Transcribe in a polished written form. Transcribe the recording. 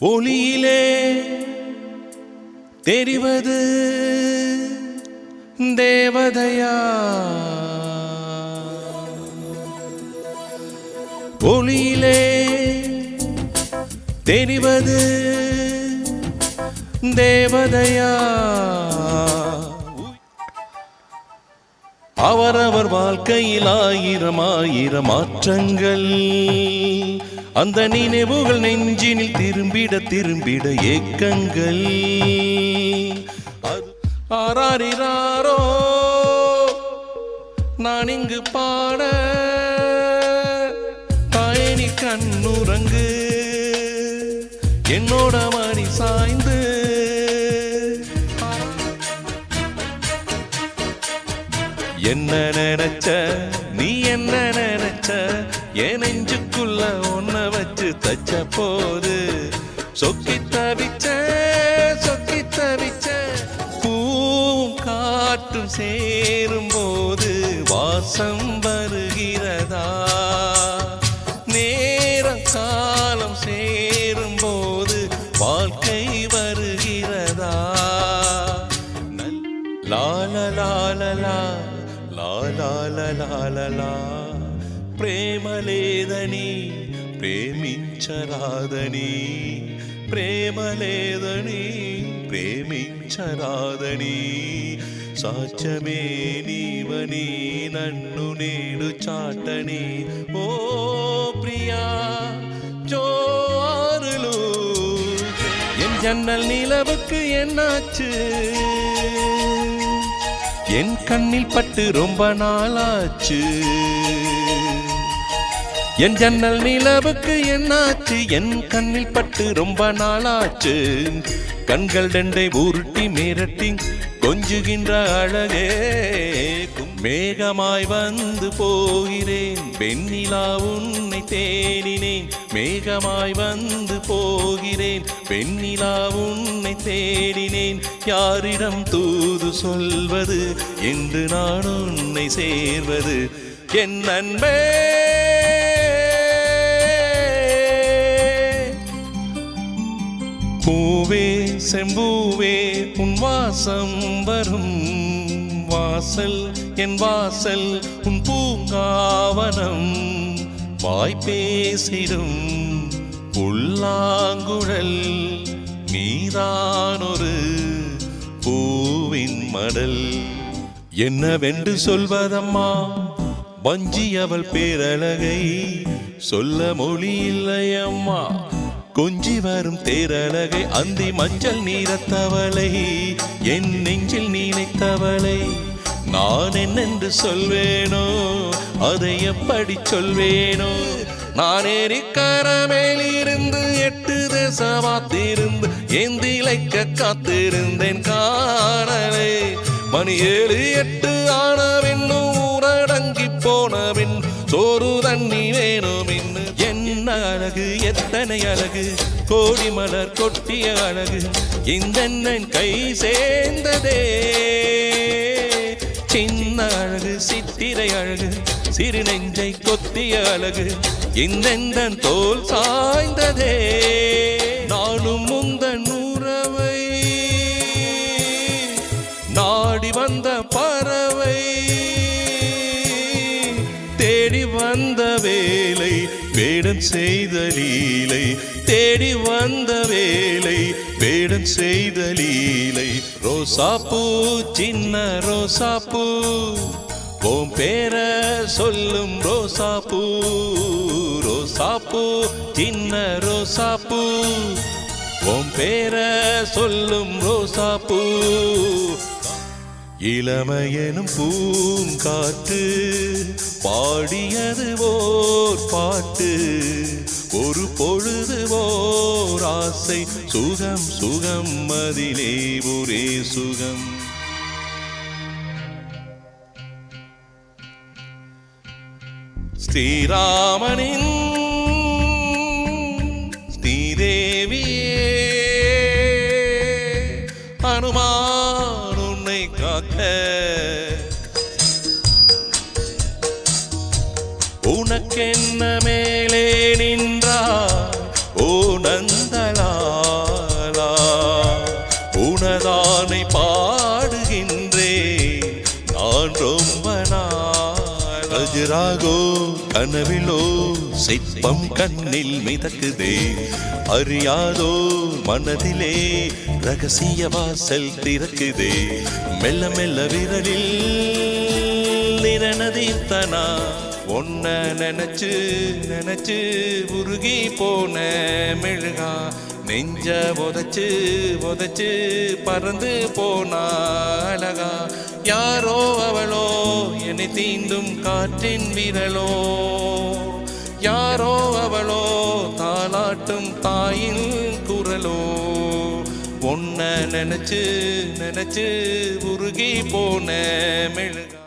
ஒளியிலே தெரிவது தேவதையா, ஒளியிலே தெரிவது தேவதையா. அவரவர் வாழ்க்கையில் ஆயிரம் ஆயிரம் மாற்றங்கள், அந்த நினைவுகள் நெஞ்சினில் திரும்பிட திரும்பிட ஏக்கங்கள். ஆராரிராரோ நான் இங்கு பாட, தாயனி கண்ணுறங்கு என்னோட மணி சாய்ந்து. என்ன நினைச்ச நீ என்ன நினைச்ச, என் நெஞ்சுக்குள்ள ஒன்ன வச்சு தச்ச போது சொக்கி தவிச்ச சொக்கி தவிச்ச. பூவும் காற்றும் சேரும் போது வாசம் வருகிறதா, நேரம் காலம் சேரும் போது வாழ்க்கை வருகிறதா. லாலலாலலா లాలాలలాలలా ప్రేమ లేదని ప్రేమించరాదని, ప్రేమ లేదని ప్రేమించరాదని. సాధ్యమే నీవని నన్ను నేడు చాటని. ఓ ప్రియా జోరులు என் ஜன்னல் நிலவுக்கு என்னாச்சு, என் கண்ணில் பட்டு ரொம்ப நாளாச்சு. என் ஜன்னல் நிலவுக்கு என்னாச்சு, என் கண்ணில் பட்டு ரொம்ப நாளாச்சு. கண்கள் ரெண்டை உருட்டி மிரட்டி கொஞ்சுகின்ற அழகே. மேகமாய் வந்து போகிறேன் வெண்ணிலா உன்னை தேடினேன், மேகமாய் வந்து போகிறேன் வெண்ணிலா உன்னை தேடினேன். யாரிடம் தூது சொல்வது என்று நான் உன்னை சேர்வது என் அன்பே. பூவே செம்பூவே உன் வாசம் வரும் வாசல், என் வாசல் உன் பூங்காவனம். வாய் பேசிடும் புல்லாங்குழல், நீதான் ஒரு பூவின் மடல். என்னவென்று சொல்வதம்மா வஞ்சி அவள் பேரழகை, சொல்ல மொழி இல்லையம்மா கொஞ்சி வரும் தேரழகை. அந்தி மஞ்சள் நீரத்தவளை என் நெஞ்சில் நினைத்தவளை நான் என்னென்று சொல்வேனோ, அதை எப்படி சொல்வேனோ. நான் ஏரிக்கார மேலிருந்து 8 தேசமாத்திருந்து ஏந்திலைக்க காத்திருந்தேன் காணலே. மணி 7 8 ஆனவென்னும் ஊரடங்கி போனவின் சோறு தண்ணி வேணும் இன்னு. என்ன அழகு எத்தனை அழகு, கோடி மலர் கொட்டிய அழகு இந்த கை சேர்ந்ததே. சின்ன அழகு சித்திரை அழகு, சிறு நெஞ்சை கொத்திய அழகு இந்த தோல் சாய்ந்ததே. நானும் முந்தன் உறவை நாடி வந்த பறவை, தேடி வந்த வேலை வேடன் செய்த லீலை, தேடி வந்த வேலை வேடன் செய்த லீலை. ரோசாப்பூ சின்ன ரோசாப்பூ ஓம் பேர சொல்லும் ரோசாப்பூ, ரோசாப்பூ சின்ன ரோசாப்பூ ஓம் பேர சொல்லும் ரோசாப்பூ. இளமையனும் பூங்காற்று பாடியது ஓர் பாட்டு, ஒரு பொழுது ஓர் ஆசை சுகம் சுகம் அதிலே ஒரே சுகம். ஸ்ரீராமனின் ஸ்ரீதேவியே ஹனுமான் உன்னை காக்க, உனக்கென்ன மேலே நின்றார் ஓ நந்தலா. ராகோ கனவிலோ சிற்பம் கண்ணில் மிதக்குதே அறியாதோ மனதிலே ரகசிய வாசல் திறக்குதே மெல்ல மெல்ல விரலில் நிரணதீர்த்தனா ஒன்ன நினைச்சு நினைச்சு உருகி போன மெழுகா நெஞ்ச உதைச்சு உதைச்சு பறந்து போனா அழகா யாரோ அவளோ என்னை தீண்டும் காற்றின் விரலோ யாரோ அவளோ தாலாட்டும் தாயின் குரலோ ஒன்ன நினைச்சு நினைச்சு உருகி போன மெழுகா